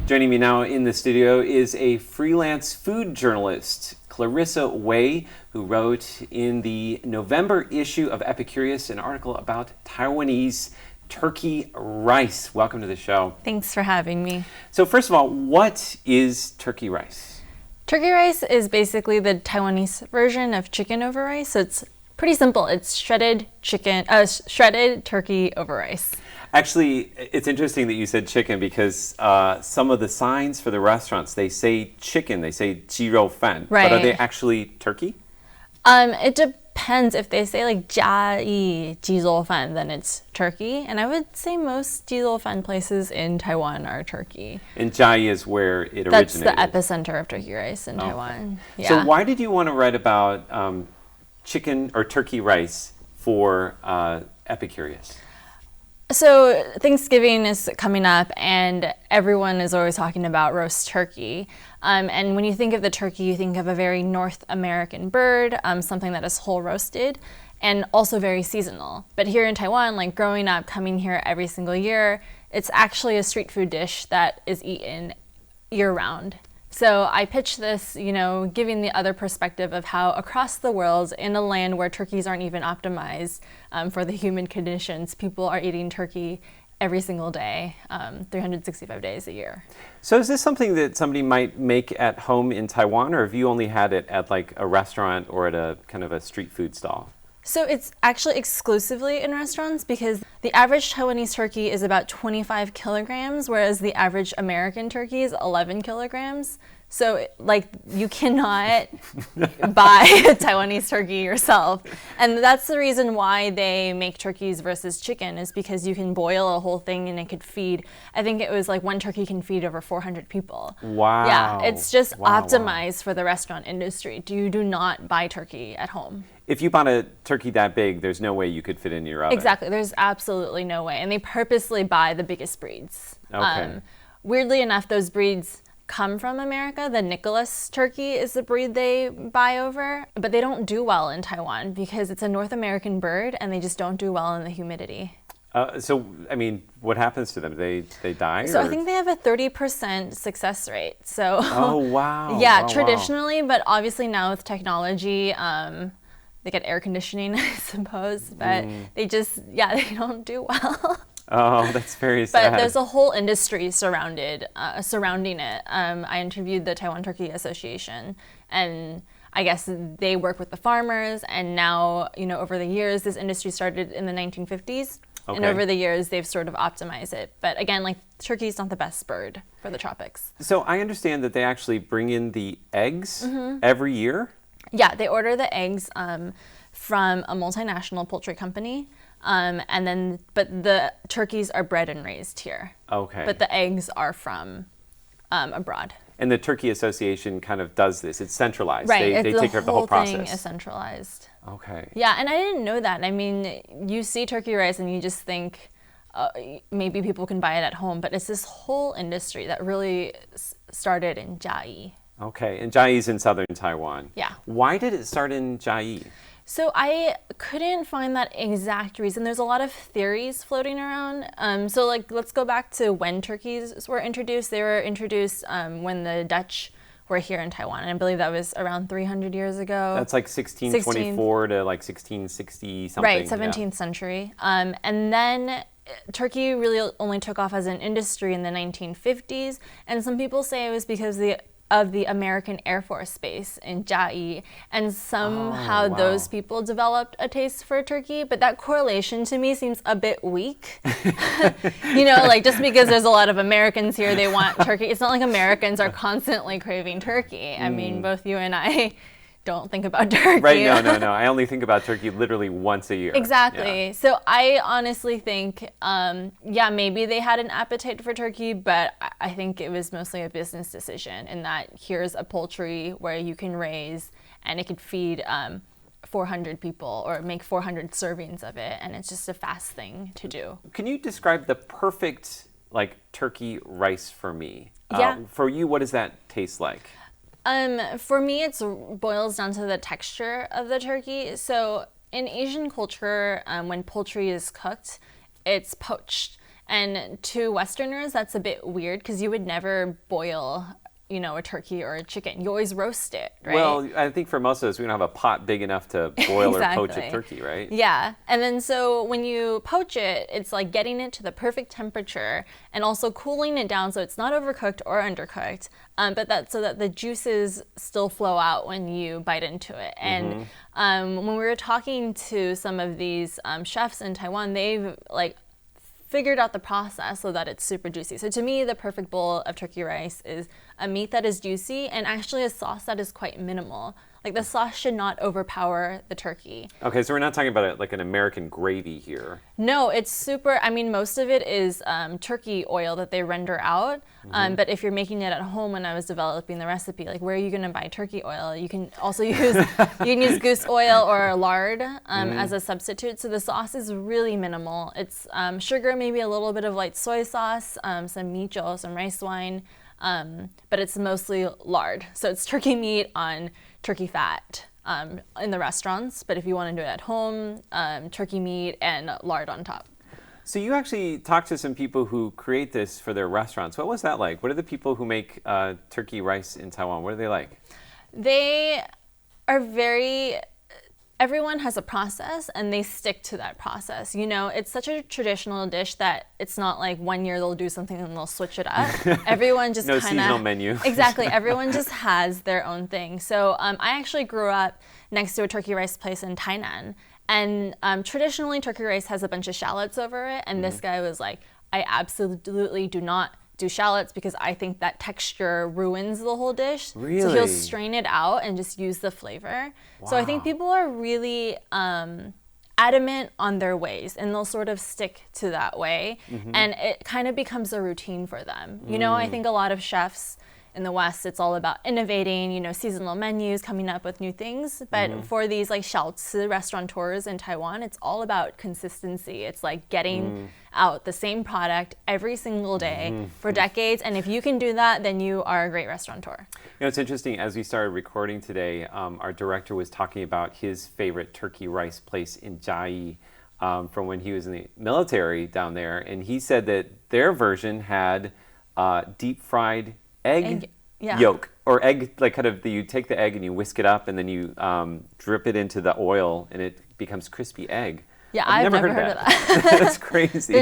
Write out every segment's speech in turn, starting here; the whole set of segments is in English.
Joining me now in the studio is a freelance food journalist, Clarissa Wei, who wrote in the November issue of Epicurious an article about Taiwanese turkey rice. Welcome to the show. Thanks for having me. So first of all, what is turkey rice? Turkey rice is basically the Taiwanese version of chicken over rice. So it's pretty simple. It's shredded turkey over rice. Actually, it's interesting that you said chicken because some of the signs for the restaurants, they say chicken, they say 鸡肉饭, Right. but are they actually turkey? It depends. If they say like 嘉义鸡肉饭, then it's turkey. And I would say most 鸡肉饭 places in Taiwan are turkey. And Jiayi is where it originated. That's the epicenter of turkey rice in Taiwan. Yeah. So why did you want to write about chicken or turkey rice for Epicurious? So Thanksgiving is coming up and everyone is always talking about roast turkey. And when you think of the turkey, you think of a very North American bird, something that is whole roasted and also very seasonal. But here in Taiwan, like growing up, coming here every single year, it's actually a street food dish that is eaten year round. So I pitched this, giving the other perspective of how across the world, in a land where turkeys aren't even optimized for the human conditions, people are eating turkey every single day, 365 days a year. So is this something that somebody might make at home in Taiwan, or have you only had it at like a restaurant or at a kind of a street food stall? So it's actually exclusively in restaurants because the average Taiwanese turkey is about 25 kilograms, whereas the average American turkey is 11 kilograms. So you cannot buy a Taiwanese turkey yourself. And that's the reason why they make turkeys versus chicken, is because you can boil a whole thing and it could feed, I think it was like one turkey can feed over 400 people. Wow. Yeah, it's just optimized for the restaurant industry. You do not buy turkey at home. If you bought a turkey that big, there's no way you could fit in your oven. Exactly, there's absolutely no way. And they purposely buy the biggest breeds. Okay. Weirdly enough, those breeds come from America. The Nicholas turkey is the breed they buy over, but they don't do well in Taiwan because it's a North American bird and they just don't do well in the humidity. What happens to them? They die? So I think they have a 30% success rate. So Oh, wow. yeah, Wow, traditionally, but obviously now with technology, they get air conditioning, I suppose, but they they don't do well. Oh, that's very sad. But there's a whole industry surrounding it. I interviewed the Taiwan Turkey Association, and I guess they work with the farmers, and now, over the years, this industry started in the 1950s, and over the years, they've sort of optimized it. But again, turkey is not the best bird for the tropics. So I understand that they actually bring in the eggs every year? Yeah, they order the eggs from a multinational poultry company. But the turkeys are bred and raised here. Okay. But the eggs are from abroad. And the Turkey Association kind of does this. It's centralized. Right. They take care of the whole process. The whole thing is centralized. Okay. Yeah, and I didn't know that. I mean, you see turkey rice and you just think maybe people can buy it at home, but it's this whole industry that really started in Jiayi. Okay, and Jiayi is in southern Taiwan. Yeah. Why did it start in Jiayi? So I couldn't find that exact reason. There's a lot of theories floating around. Let's go back to when turkeys were introduced. They were introduced when the Dutch were here in Taiwan, and I believe that was around 300 years ago. That's like 1624 to like 1660 something. Right, 17th century. And then turkey really only took off as an industry in the 1950s, and some people say it was because of the American Air Force Base in Jiayi, and somehow those people developed a taste for turkey, but that correlation to me seems a bit weak. Just because there's a lot of Americans here, they want turkey. It's not like Americans are constantly craving turkey. I mean, both you and I don't think about turkey. Right, no. I only think about turkey literally once a year. Exactly. Yeah. So I honestly think, maybe they had an appetite for turkey, but I think it was mostly a business decision in that here's a poultry where you can raise and it could feed 400 people or make 400 servings of it, and it's just a fast thing to do. Can you describe the perfect turkey rice for me? Yeah. For you, what does that taste like? For me, it boils down to the texture of the turkey. So in Asian culture, when poultry is cooked, it's poached. And to Westerners, that's a bit weird because you would never boil, a turkey or a chicken. You always roast it, right? Well, I think for most of us, we don't have a pot big enough to boil Exactly. or poach a turkey, right? Yeah. And then so when you poach it, it's like getting it to the perfect temperature and also cooling it down so it's not overcooked or undercooked, but so that the juices still flow out when you bite into it. And when we were talking to some of these chefs in Taiwan, they've figured out the process so that it's super juicy. So to me, the perfect bowl of turkey rice is a meat that is juicy and actually a sauce that is quite minimal. Like the sauce should not overpower the turkey. Okay, so we're not talking about like an American gravy here. No, it's super, most of it is turkey oil that they render out. But if you're making it at home, when I was developing the recipe, like where are you gonna buy turkey oil? You can also use, goose oil or lard as a substitute. So the sauce is really minimal. It's sugar, maybe a little bit of light soy sauce, some mijo, some rice wine, but it's mostly lard. So it's turkey meat on turkey fat in the restaurants, but if you want to do it at home, turkey meat and lard on top. So you actually talked to some people who create this for their restaurants. What was that like? What are the people who make turkey rice in Taiwan? What are they like? They are everyone has a process and they stick to that process. It's such a traditional dish that it's not like 1 year they'll do something and they'll switch it up. Everyone just no seasonal menu. Exactly. Everyone just has their own thing. So I actually grew up next to a turkey rice place in Tainan. And traditionally, turkey rice has a bunch of shallots over it. And this guy was like, I absolutely do not do shallots because I think that texture ruins the whole dish. Really? So he'll strain it out and just use the flavor. Wow. So I think people are really adamant on their ways and they'll sort of stick to that way. And it kind of becomes a routine for them. I think a lot of chefs in the West, it's all about innovating, seasonal menus, coming up with new things. But for these like 小吃 restaurateurs in Taiwan, it's all about consistency. It's like getting out the same product every single day for decades. And if you can do that, then you are a great restaurateur. It's interesting. As we started recording today, our director was talking about his favorite turkey rice place in Chiayi from when he was in the military down there. And he said that their version had deep fried egg yolk or egg, like kind of you take the egg and you whisk it up and then you drip it into the oil and it becomes crispy egg. Yeah, I've never heard of that. That's crazy.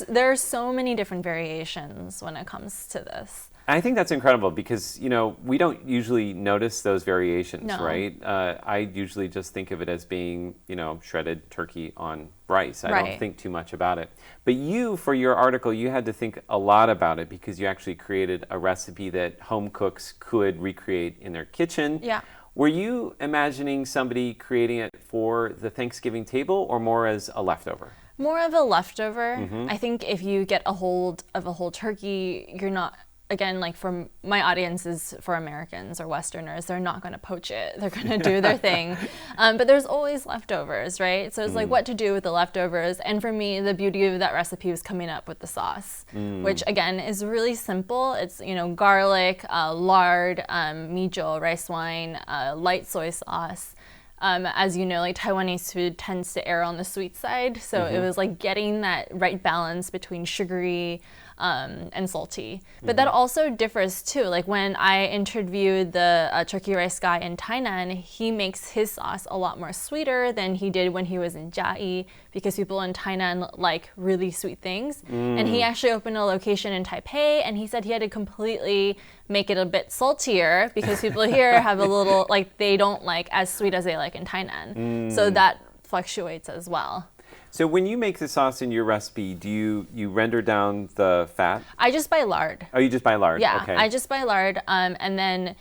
There are so many different variations when it comes to this. I think that's incredible because, we don't usually notice those variations, right? I usually just think of it as being, shredded turkey on rice. I don't think too much about it. But you, for your article, you had to think a lot about it because you actually created a recipe that home cooks could recreate in their kitchen. Yeah. Were you imagining somebody creating it for the Thanksgiving table or more as a leftover? More of a leftover. I think if you get a hold of a whole turkey, you're not, again, like for my audience is for Americans or Westerners, they're not going to poach it. They're going to do their thing. But there's always leftovers, right? So it's like what to do with the leftovers. And for me, the beauty of that recipe was coming up with the sauce, which again is really simple. It's, garlic, lard, mijo, rice wine, light soy sauce. As you know, like Taiwanese food tends to err on the sweet side. So it was like getting that right balance between sugary and salty. But that also differs too. Like when I interviewed the turkey rice guy in Tainan, he makes his sauce a lot more sweeter than he did when he was in Chiayi because people in Tainan like really sweet things. And he actually opened a location in Taipei and he said he had to completely make it a bit saltier because people here have a little, like they don't like as sweet as they like in Tainan. So that fluctuates as well. So when you make the sauce in your recipe, do you render down the fat? I just buy lard. Oh, you just buy lard? Yeah, okay. I just buy lard, and then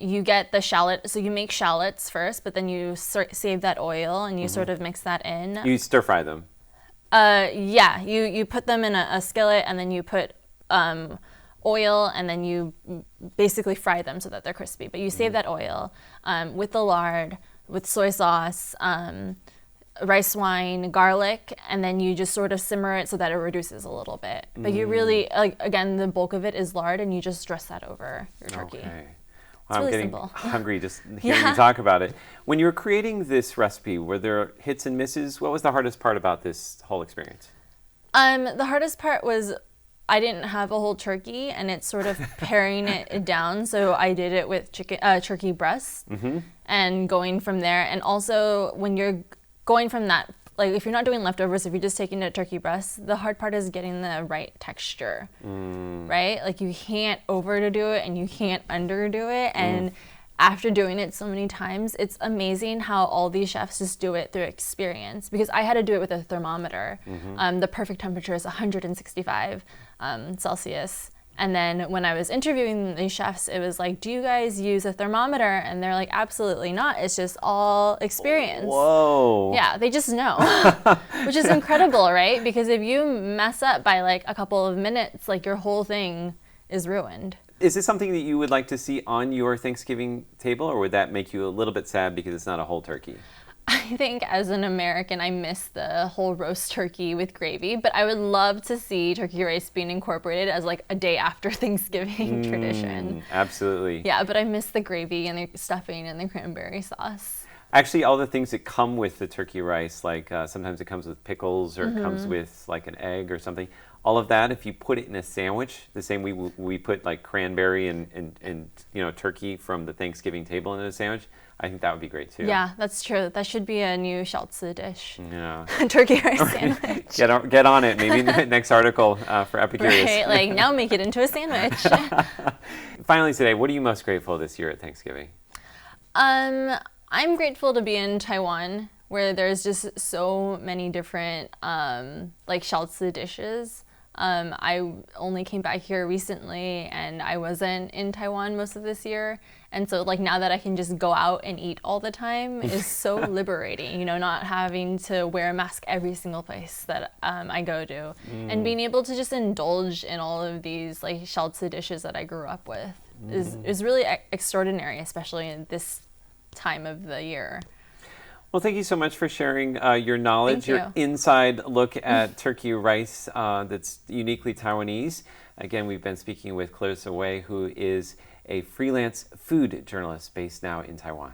you get the shallot. So you make shallots first, but then you save that oil and you sort of mix that in. You stir fry them? Yeah, you put them in a skillet and then you put oil and then you basically fry them so that they're crispy. But you save that oil with the lard, with soy sauce, rice wine, garlic, and then you just sort of simmer it so that it reduces a little bit. But you really, like, again, the bulk of it is lard, and you just dress that over your turkey. Okay. Wow, I'm really getting simple. hungry just hearing you talk about it. When you were creating this recipe, were there hits and misses? What was the hardest part about this whole experience? The hardest part was I didn't have a whole turkey, and it's sort of paring it down. So I did it with turkey breasts and going from there. And also when you're going from that, like if you're not doing leftovers, if you're just taking a turkey breast, the hard part is getting the right texture, right? Like you can't overdo it and you can't underdo it. And after doing it so many times, it's amazing how all these chefs just do it through experience, because I had to do it with a thermometer. The perfect temperature is 165 Celsius. And then when I was interviewing these chefs, it was like, do you guys use a thermometer? And they're like, absolutely not. It's just all experience. Whoa. Yeah, they just know, which is incredible, right? Because if you mess up by like a couple of minutes, like your whole thing is ruined. Is this something that you would like to see on your Thanksgiving table, or would that make you a little bit sad because it's not a whole turkey? I think as an American, I miss the whole roast turkey with gravy, but I would love to see turkey rice being incorporated as like a day after Thanksgiving tradition. Absolutely. Yeah, but I miss the gravy and the stuffing and the cranberry sauce. Actually, all the things that come with the turkey rice, like sometimes it comes with pickles or it comes with like an egg or something. All of that, if you put it in a sandwich, the same way we put like cranberry and turkey from the Thanksgiving table in a sandwich, I think that would be great too. Yeah, that's true. That should be a new 小吃 dish. Yeah. Turkey rice sandwich. Get on it. Maybe next article for Epicurious. Right, like now make it into a sandwich. Finally today, what are you most grateful this year at Thanksgiving? I'm grateful to be in Taiwan, where there's just so many different like 小吃 dishes. I only came back here recently, and I wasn't in Taiwan most of this year. And so like now that I can just go out and eat all the time is so liberating, not having to wear a mask every single place that I go to. And being able to just indulge in all of these like 小吃 dishes that I grew up with is really extraordinary, especially in this time of the year. Well, thank you so much for sharing your knowledge, Thank your you. inside look at turkey rice that's uniquely Taiwanese. Again, we've been speaking with Clarissa Wei, who is a freelance food journalist based now in Taiwan.